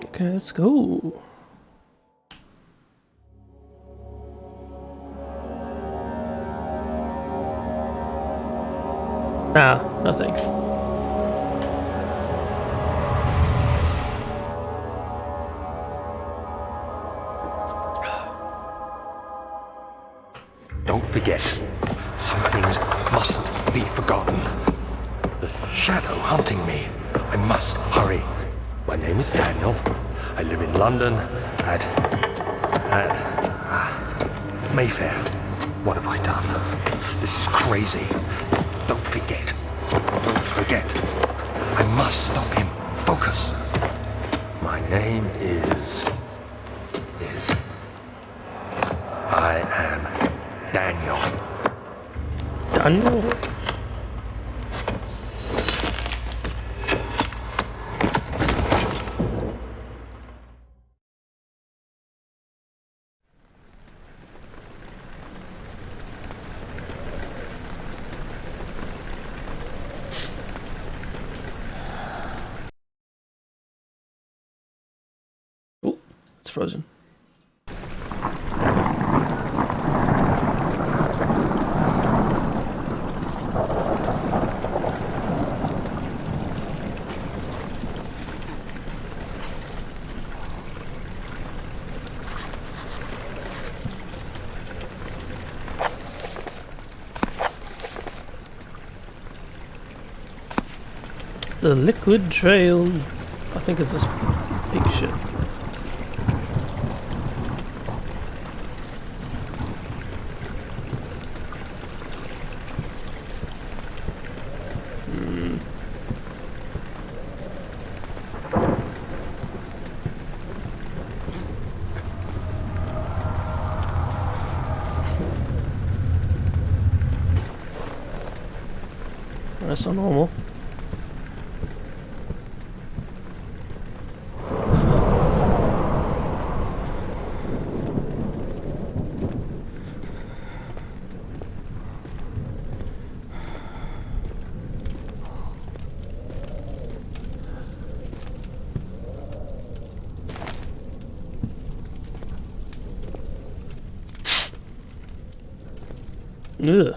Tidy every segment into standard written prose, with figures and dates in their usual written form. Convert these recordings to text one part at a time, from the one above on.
Okay, let's go. Nah, no thanks. Don't forget, some things mustn't be forgotten. The shadow hunting me. I must hurry. My name is Daniel. I live in London at Mayfair. What have I done? This is crazy. Don't forget. Don't forget. I must stop him. Focus. My name is... I am Daniel. Daniel? Oh, it's frozen. The liquid trail. I think it's this big ship. That's not normal. Ugh.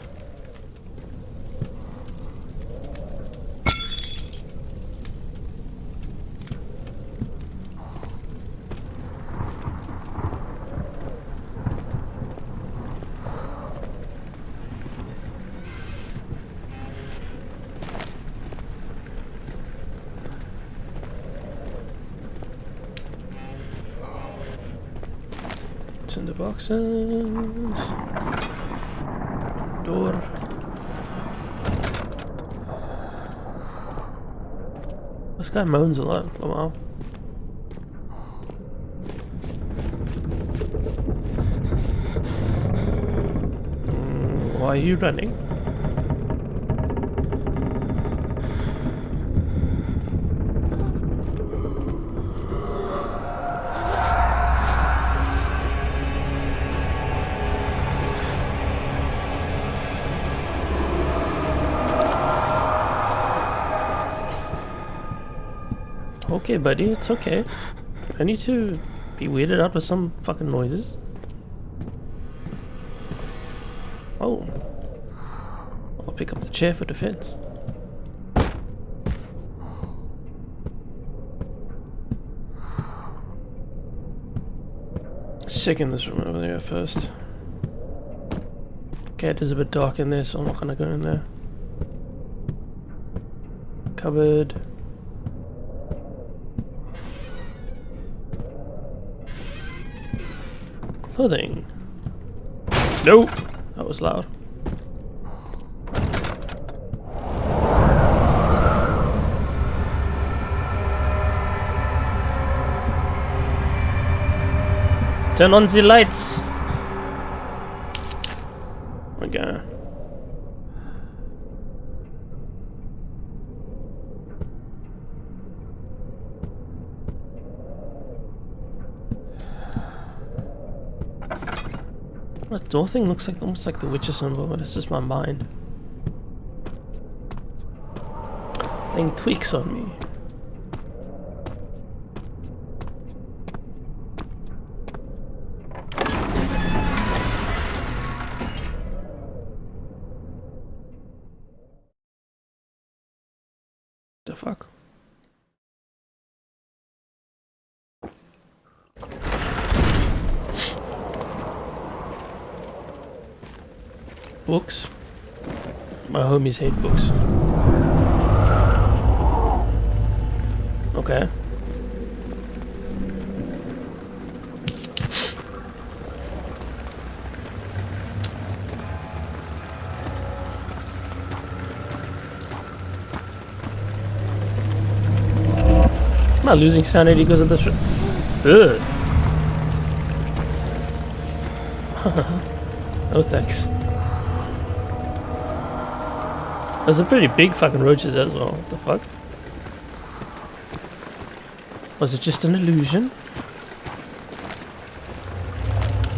Tinder boxes. Door. This guy moans a lot. Oh wow. Why are you running? Okay, buddy, it's okay. I need to be weirded out with some fucking noises. Oh. I'll pick up the chair for defense. Check in this room over there first. Okay, it is a bit dark in there, so I'm not gonna go in there. Cupboard. Clothing. Nope. That was loud. Turn on the lights. Okay. That door thing looks like almost like the witch's symbol, but it's just my mind. Thing tweaks on me. The fuck? Books? My homies hate books. Okay. Am I losing sanity because of this? Ugh. No thanks. Those are pretty big fucking roaches as well. What the fuck? Was it just an illusion?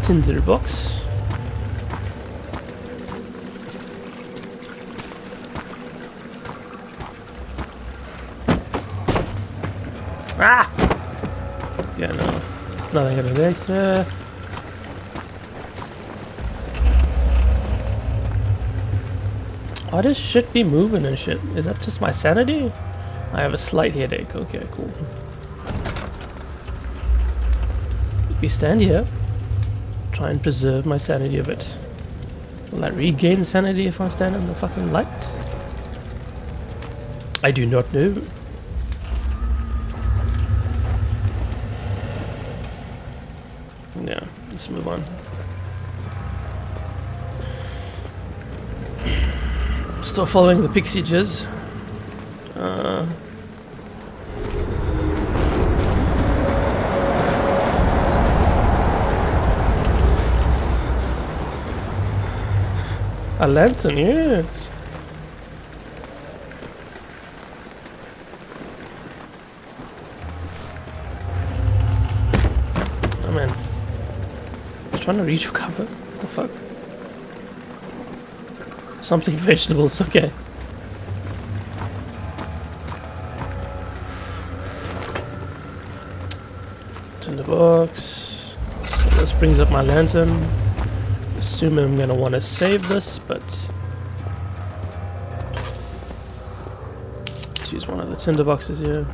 Tinder box. Ah! Yeah, no. Nothing gonna make there. Why does shit be moving and shit? Is that just my sanity? I have a slight headache. Okay, cool. If we stand here, try and preserve my sanity a bit. Will I regain sanity if I stand in the fucking light? I do not know. Yeah, let's move on. Still following the pixie jizz. A lantern, yes. Oh man. I was trying to reach for cover. What the fuck? Something vegetables, okay. Turn the box. So this brings up my lantern. Assuming I'm gonna want to save this, but let's use one of the tinder boxes here.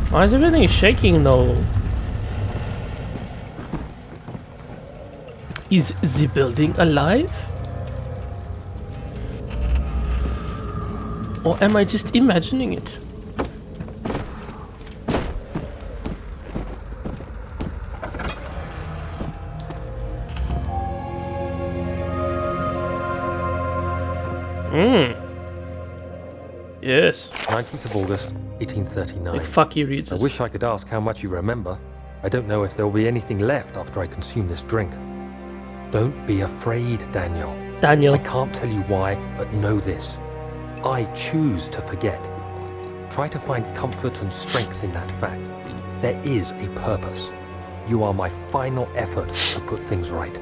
Why is everything shaking though? Is the building alive? Or am I just imagining it? Yes. 19th of August, 1839. Like fuck he reads I it. wish I could ask how much you remember. I don't know if there'll be anything left after I consume this drink. Don't be afraid, Daniel. Daniel. I can't tell you why, but know this. I choose to forget. Try to find comfort and strength in that fact. There is a purpose. You are my final effort to put things right.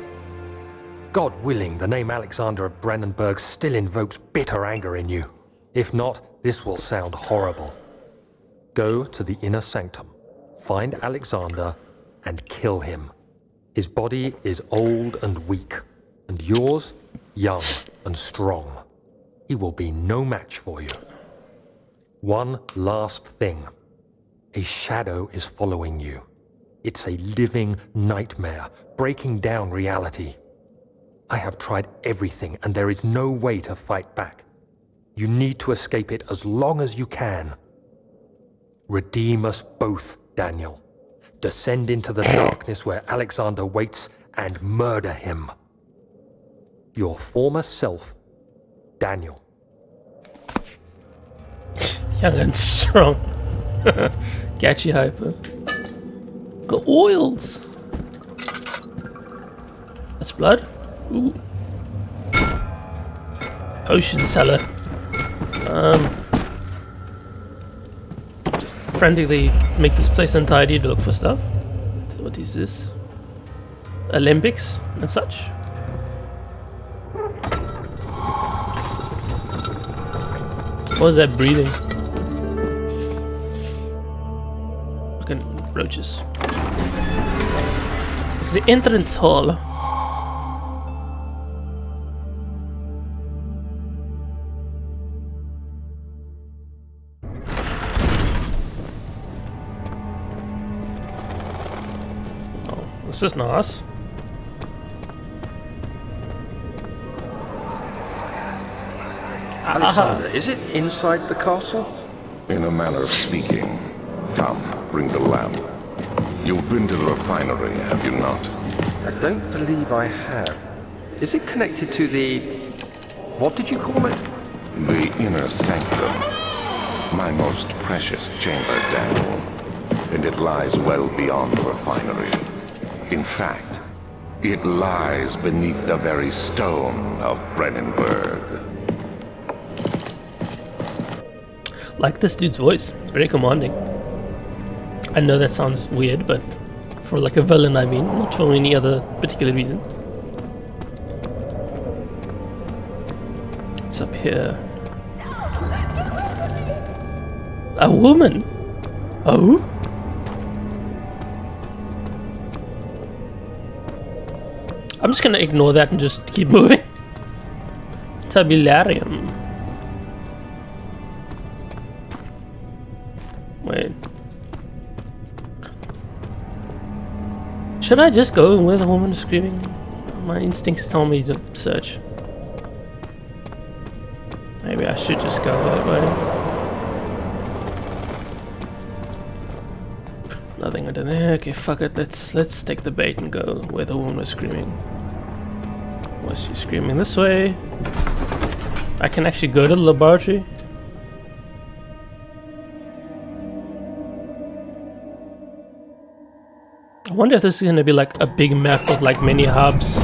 God willing, the name Alexander of Brandenburg still invokes bitter anger in you. If not, this will sound horrible. Go to the inner sanctum, find Alexander, and kill him. His body is old and weak, and yours, young and strong. He will be no match for you. One last thing. A shadow is following you. It's a living nightmare, breaking down reality. I have tried everything, and there is no way to fight back. You need to escape it as long as you can. Redeem us both, Daniel. Descend into the darkness where Alexander waits and murder him. Your former self, Daniel. Young and strong. Catchy hyper. Got oils. That's blood. Ooh. Potion cellar. Just frantically make this place untidy to look for stuff. What is this? Olympics and such. What was that breathing? fucking roaches. This is the entrance hall. Oh, this is nice. Alexander, is it inside the castle? In a manner of speaking. Come, bring the lamp. You've been to the refinery, have you not? I don't believe I have. Is it connected to the... what did you call it? The inner sanctum. My most precious chamber, Daniel. And it lies well beyond the refinery. In fact, it lies beneath the very stone of Brennenburg. Like this dude's voice. It's very commanding. I know that sounds weird, but for like a villain, I mean, not for any other particular reason. It's up here. A woman? Oh? I'm just gonna ignore that and just keep moving. Tabularium. Wait. Should I just go where the woman is screaming? My instincts tell me to search. Maybe I should just go that way. Nothing under there. Okay, fuck it. Let's take the bait and go where the woman was screaming. Was she screaming this way? I can actually go to the laboratory. I wonder if this is gonna be like a big map with like many hubs.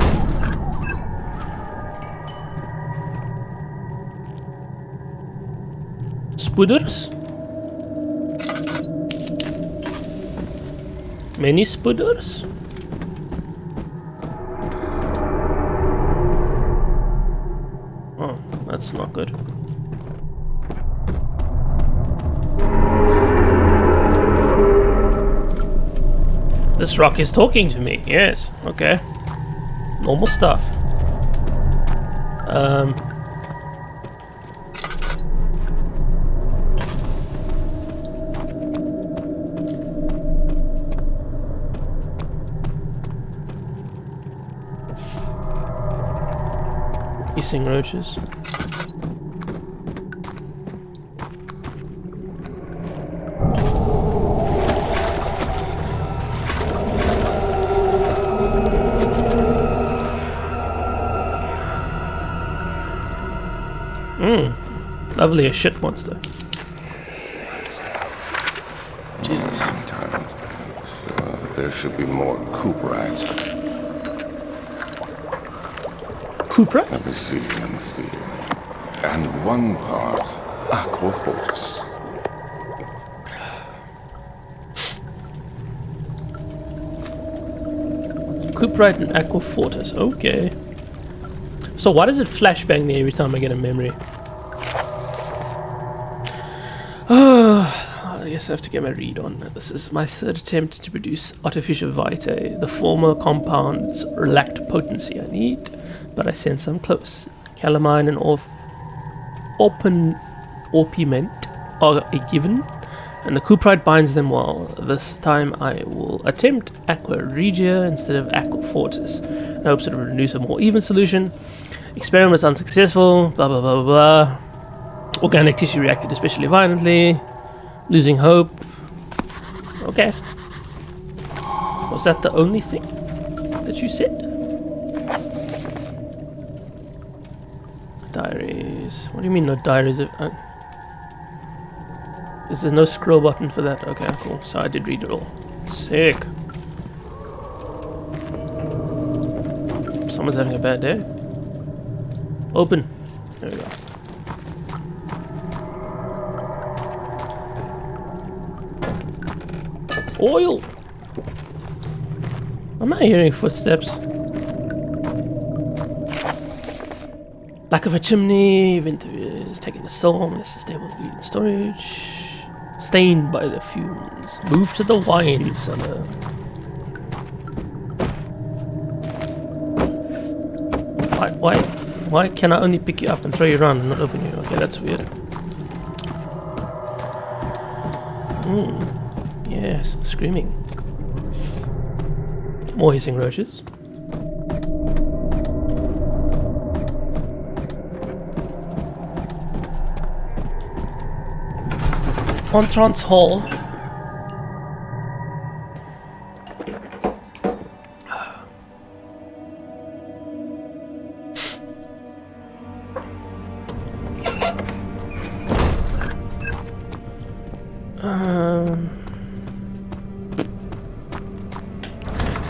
Spooders? Many spooders? Oh, that's not good. This rock is talking to me. Yes. Okay. Normal stuff. Missing roaches. Lovely as shit monster. Jesus. There should be more cuprite. Cupra? Let me see. And one part aquafortis. Cuprite and aquafortis. Okay. So why does it flashbang me every time I get a memory? I guess I have to get my read on. This is my third attempt to produce artificial vitae. The former compounds lacked potency I need, but I sense I'm close. Calamine and orpiment are a given, and the cuprite binds them well. This time I will attempt aqua regia instead of aqua fortis, in hopes it will produce a more even solution. Experiment was unsuccessful, blah blah blah blah blah. Organic tissue reacted especially violently. Losing hope. Okay. Was that the only thing that you said? Diaries. What do you mean no diaries? Is there no scroll button for that? Okay, cool. So I did read it all. Sick. Someone's having a bad day. Open. There we go. Oil! Am I hearing footsteps? Back of a chimney, vent is taking the soul, less stable in storage. stained by the fumes. Move to the wine cellar. Why can I only pick you up and throw you around and not open you? Okay, that's weird. Yes, screaming. More hissing roaches. Entrance hall.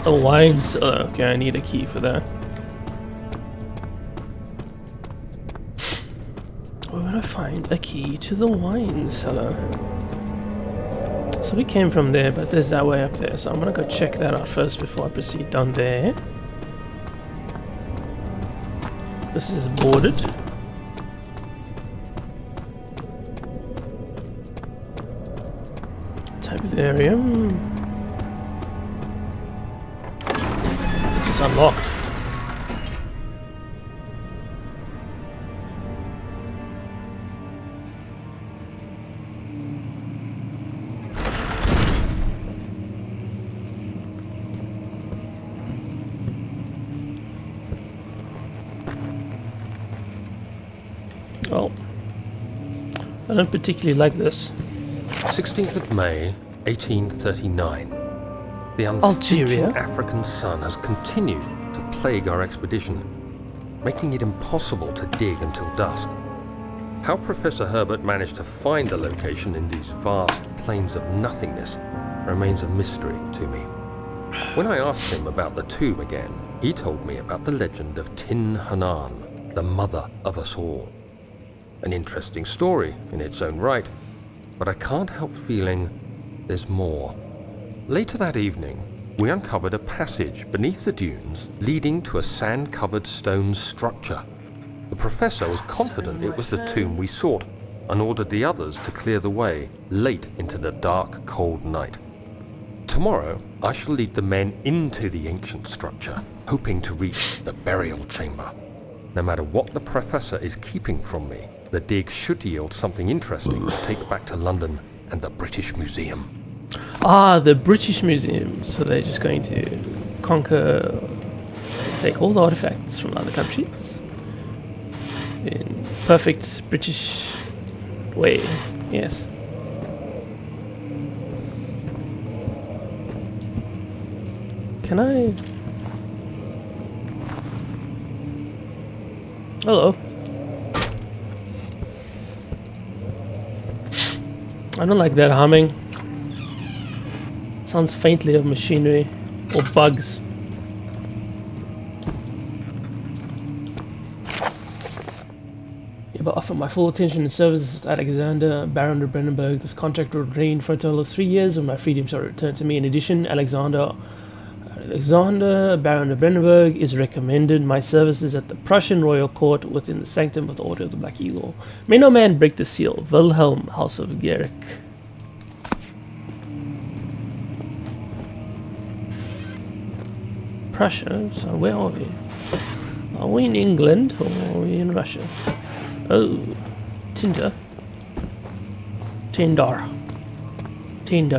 The wine cellar. Okay, I need a key for that. Where would I find a key to the wine cellar? So we came from there, but there's that way up there. So I'm gonna go check that out first before I proceed down there. This is boarded. Tabularium. It's unlocked. Well, I don't particularly like this. 16th of May, 1839. The Algeria? unflinching African sun has continued to plague our expedition, making it impossible to dig until dusk. How Professor Herbert managed to find the location in these vast plains of nothingness remains a mystery to me. When I asked him about the tomb again, he told me about the legend of Tin Hanan, the mother of us all. An interesting story in its own right, but I can't help feeling there's more. Later that evening, we uncovered a passage beneath the dunes leading to a sand-covered stone structure. The professor was confident it was the tomb we sought and ordered the others to clear the way late into the dark, cold night. Tomorrow, I shall lead the men into the ancient structure, hoping to reach the burial chamber. No matter what the professor is keeping from me, the dig should yield something interesting to take back to London and the British Museum. Ah, the British Museum. So they're just going to conquer, take all the artifacts from other countries in perfect British way. Yes. Can I? Hello. I don't like that humming. Sounds faintly of machinery or bugs. Yeah, but offer my full attention and services to Alexander, Baron de Brandenburg. This contract will reign for a total of 3 years, and my freedom shall return to me. In addition, Alexander, Baron de Brandenburg, is recommended my services at the Prussian royal court within the sanctum of the Order of the Black Eagle. May no man break the seal. Wilhelm, House of Gerich. Prussia? So where are we? Are we in England or are we in Russia? Oh, Tinder. Tinder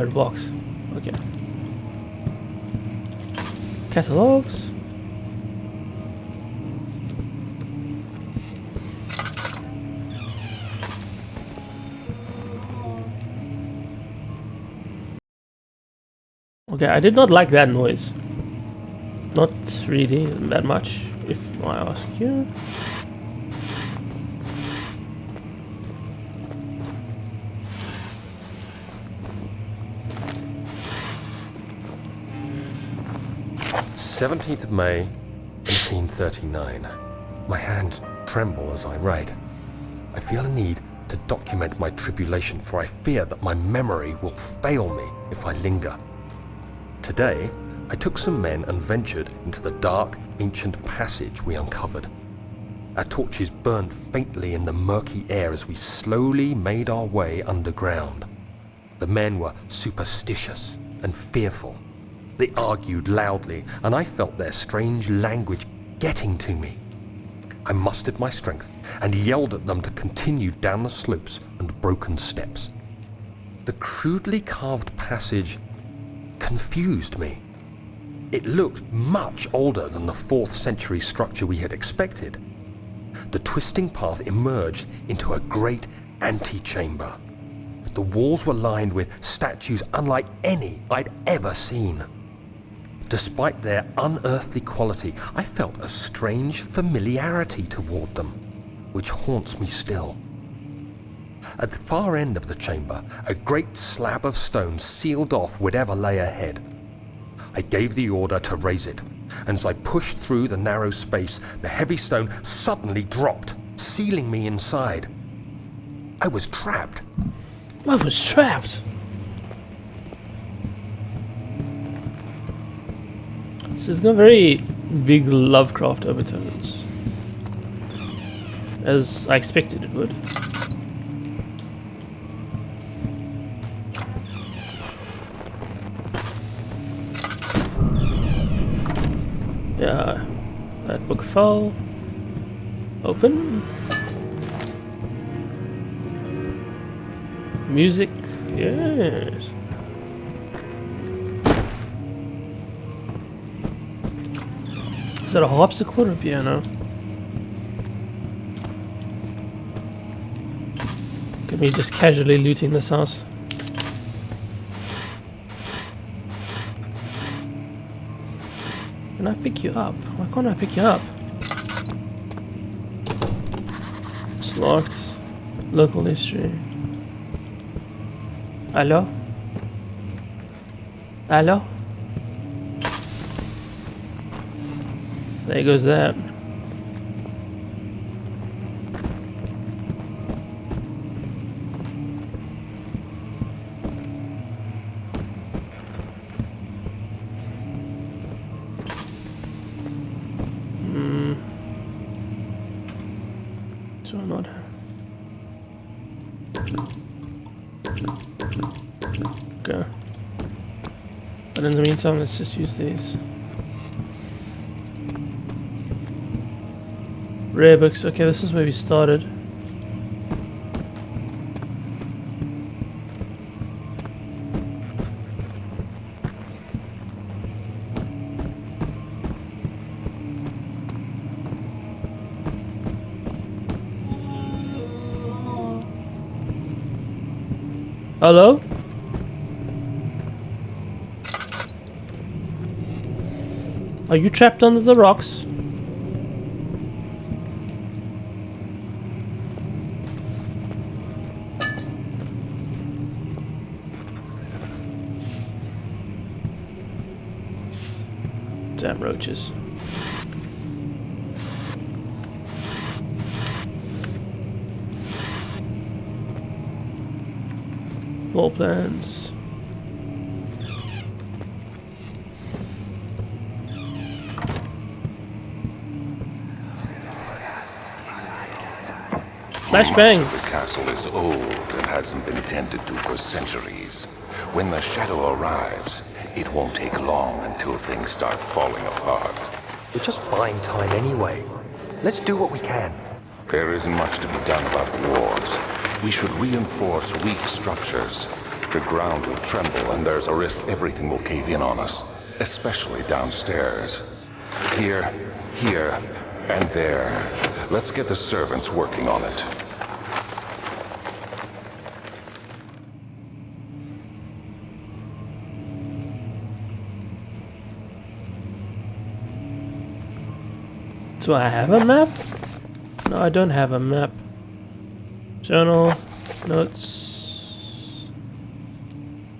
box. Okay. Catalogs. Okay, I did not like that noise. Not really that much, if I ask you. "17th of May, 1839. My hands tremble as I write. I feel a need to document my tribulation, for I fear that my memory will fail me if I linger. Today, I took some men and ventured into the dark, ancient passage we uncovered. Our torches burned faintly in the murky air as we slowly made our way underground. The men were superstitious and fearful. They argued loudly, and I felt their strange language getting to me. I mustered my strength and yelled at them to continue down the slopes and broken steps. The crudely carved passage confused me. It looked much older than the 4th century structure we had expected. The twisting path emerged into a great antechamber. The walls were lined with statues unlike any I'd ever seen. Despite their unearthly quality, I felt a strange familiarity toward them, which haunts me still. At the far end of the chamber, a great slab of stone sealed off whatever lay ahead. I gave the order to raise it, and as I pushed through the narrow space, the heavy stone suddenly dropped, sealing me inside. I was trapped. I was trapped. This has got very big Lovecraft overtones, as I expected it would. Yeah, that book fell. Open. Music, yes. Is that a harpsichord or a piano? Look at me just casually looting this house. Can I pick you up? Why can't I pick you up? It's locked. Local history. Hello? Hello? There goes that. So not. Okay. But in the meantime, let's just use these. Rare books. Okay, this is where we started. Hello? Are you trapped under the rocks? Damn roaches. Floor plans. Flashbangs. The castle is old and hasn't been tended to for centuries. When the shadow arrives, it won't take long until things start falling apart. We're just buying time anyway. Let's do what we can. There isn't much to be done about the walls. We should reinforce weak structures. The ground will tremble and there's a risk everything will cave in on us, especially downstairs. Here, and there. Let's get the servants working on it. Do I have a map? No, I don't have a map. Journal, notes,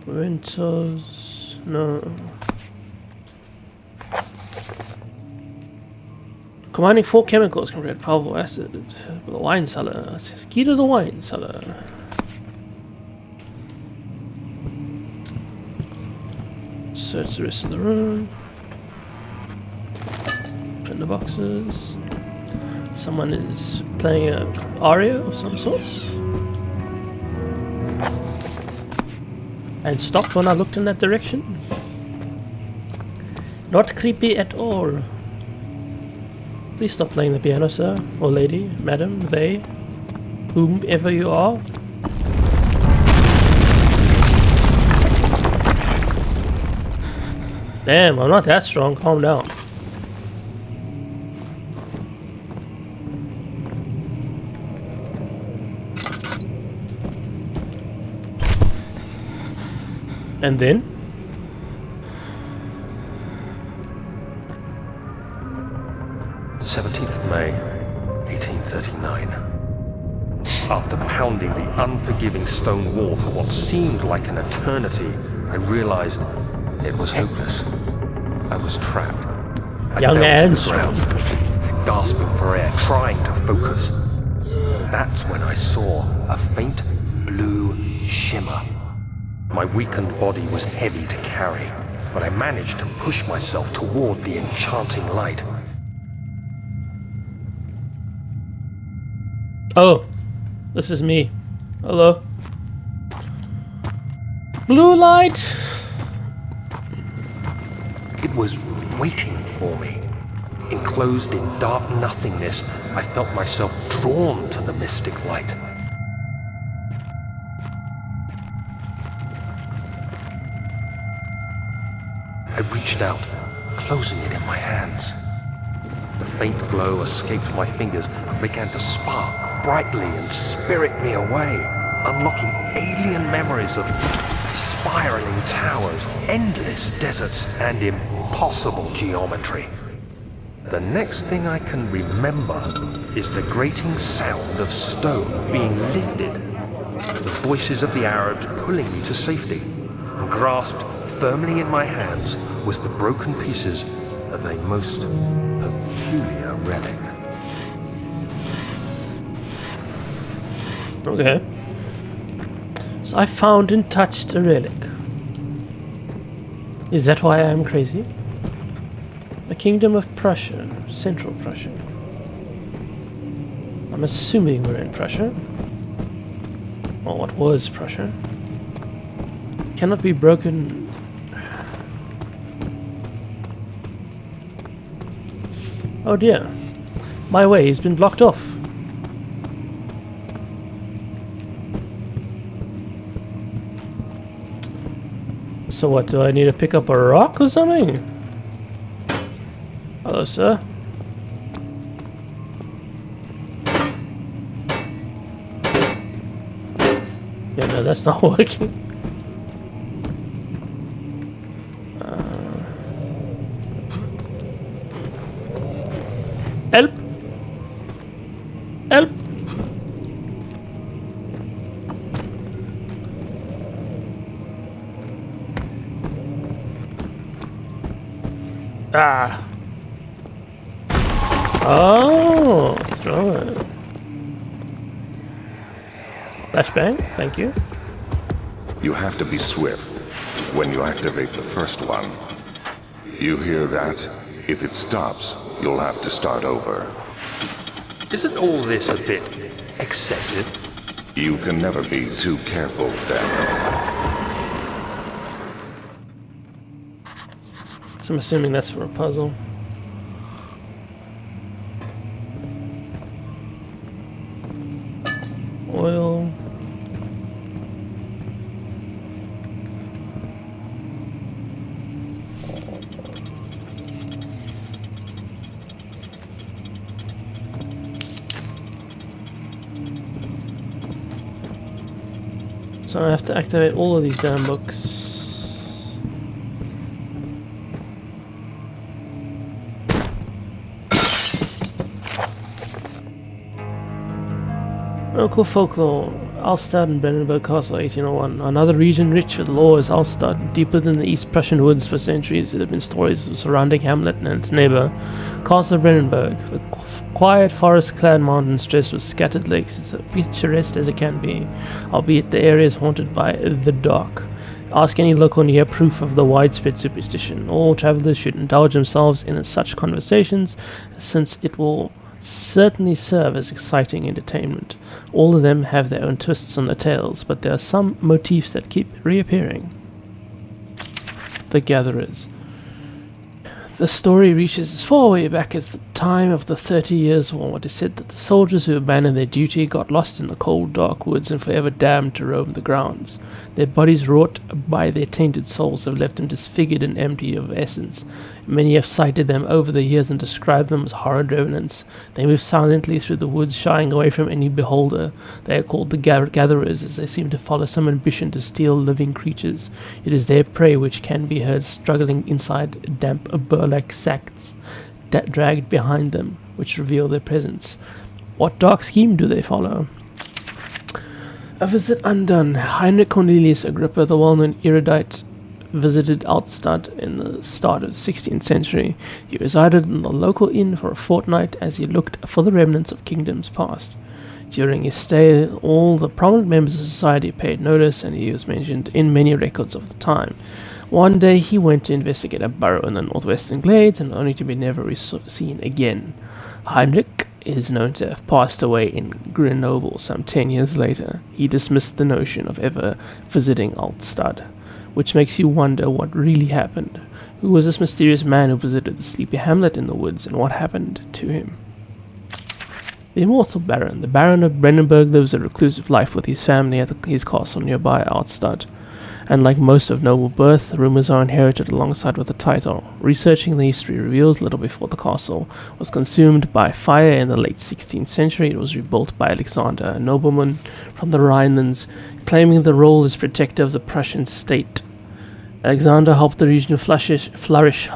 rentals, no. Combining 4 chemicals can create powerful acid. The wine cellar. Key to the wine cellar. Search the rest of the room. Open the boxes. Someone is playing an aria of some sorts. and stopped when I looked in that direction. Not creepy at all. Please stop playing the piano, sir, or lady, madam, they, whomever you are. Damn, I'm not that strong, calm down. And then? May 1839. After pounding the unforgiving stone wall for what seemed like an eternity, I realized it was hopeless. I was trapped. I Young fell to and the ground, gasping for air, trying to focus. That's when I saw a faint blue shimmer. My weakened body was heavy to carry, but I managed to push myself toward the enchanting light. Oh, this is me. Hello. Blue light! It was waiting for me. Enclosed in dark nothingness, I felt myself drawn to the mystic light. I reached out, closing it in my hands. The faint glow escaped my fingers and began to spark brightly and spirit me away, unlocking alien memories of spiraling towers, endless deserts, and impossible geometry. The next thing I can remember is the grating sound of stone being lifted, the voices of the Arabs pulling me to safety, and grasped firmly in my hands was the broken pieces of a most peculiar relic. Okay. So I found and touched a relic. Is that why I am crazy? The Kingdom of Prussia, Central Prussia. I'm assuming we're in Prussia. Or what was Prussia. Cannot be broken. Oh dear. My way has been blocked off. So what, do I need to pick up a rock or something? Hello, sir. Yeah, no, that's not working. Help! Help! Ah! Oh, throw it. Flashbang, thank you. You have to be swift when you activate the first one. You hear that? If it stops, you'll have to start over. Isn't all this a bit excessive? You can never be too careful, Daniel. So I'm assuming that's for a puzzle. Oil. So I have to activate all of these damn books. Local folklore. Alstad and Brandenburg Castle, 1801. Another region rich with lore is Alstad. Deep within the East Prussian woods for centuries, there have been stories of surrounding hamlet and its neighbor, Castle Brandenburg. The quiet forest-clad mountains stretched with scattered lakes is as picturesque as it can be, albeit the area is haunted by the dark. Ask any local near proof of the widespread superstition. All travelers should indulge themselves in such conversations, since it will certainly serve as exciting entertainment. All of them have their own twists on the tales, but there are some motifs that keep reappearing. the Gatherers. The story reaches as far way back as the time of the 30 Years' War. It is said that the soldiers who abandoned their duty got lost in the cold, dark woods and forever damned to roam the grounds. Their bodies, wrought by their tainted souls, have left them disfigured and empty of essence. Many have sighted them over the years and described them as horrid revenants. They move silently through the woods, shying away from any beholder. They are called the Gatherers, as they seem to follow some ambition to steal living creatures. It is their prey which can be heard struggling inside damp burlap sacks dragged behind them, which reveal their presence. What dark scheme do they follow? A visit undone. Heinrich Cornelius Agrippa, the well-known erudite, visited Altstadt in the start of the 16th century. He resided in the local inn for a fortnight as he looked for the remnants of kingdoms past. During his stay, all the prominent members of society paid notice, and he was mentioned in many records of the time. One day he went to investigate a burrow in the northwestern glades, and only to be never seen again. Heinrich is known to have passed away in Grenoble some 10 years later. He dismissed the notion of ever visiting Altstadt, which makes you wonder what really happened. Who was this mysterious man who visited the sleepy hamlet in the woods, and what happened to him? The immortal Baron. The Baron of Brandenburg lives a reclusive life with his family at his castle nearby Altstadt. And like most of noble birth, rumors are inherited alongside with the title. Researching the history reveals little before the castle was consumed by fire in the late 16th century. It was rebuilt by Alexander, a nobleman from the Rhinelands, claiming the role as protector of the Prussian state. Alexander helped the region flourish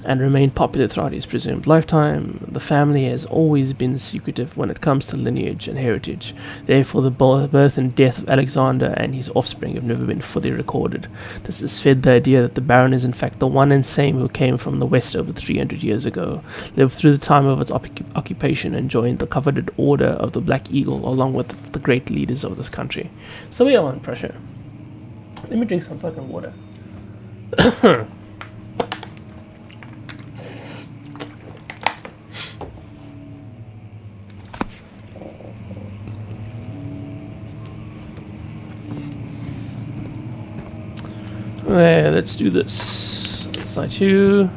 and remained popular throughout his presumed lifetime. The family has always been secretive when it comes to lineage and heritage. Therefore, the birth and death of Alexander and his offspring have never been fully recorded. This has fed the idea that the Baron is in fact the one and same who came from the west over 300 years ago, lived through the time of its occupation, and joined the coveted Order of the Black Eagle along with the great leaders of this country. So we are on Prussia. Let me drink some fucking water. Let's do this. Side 2.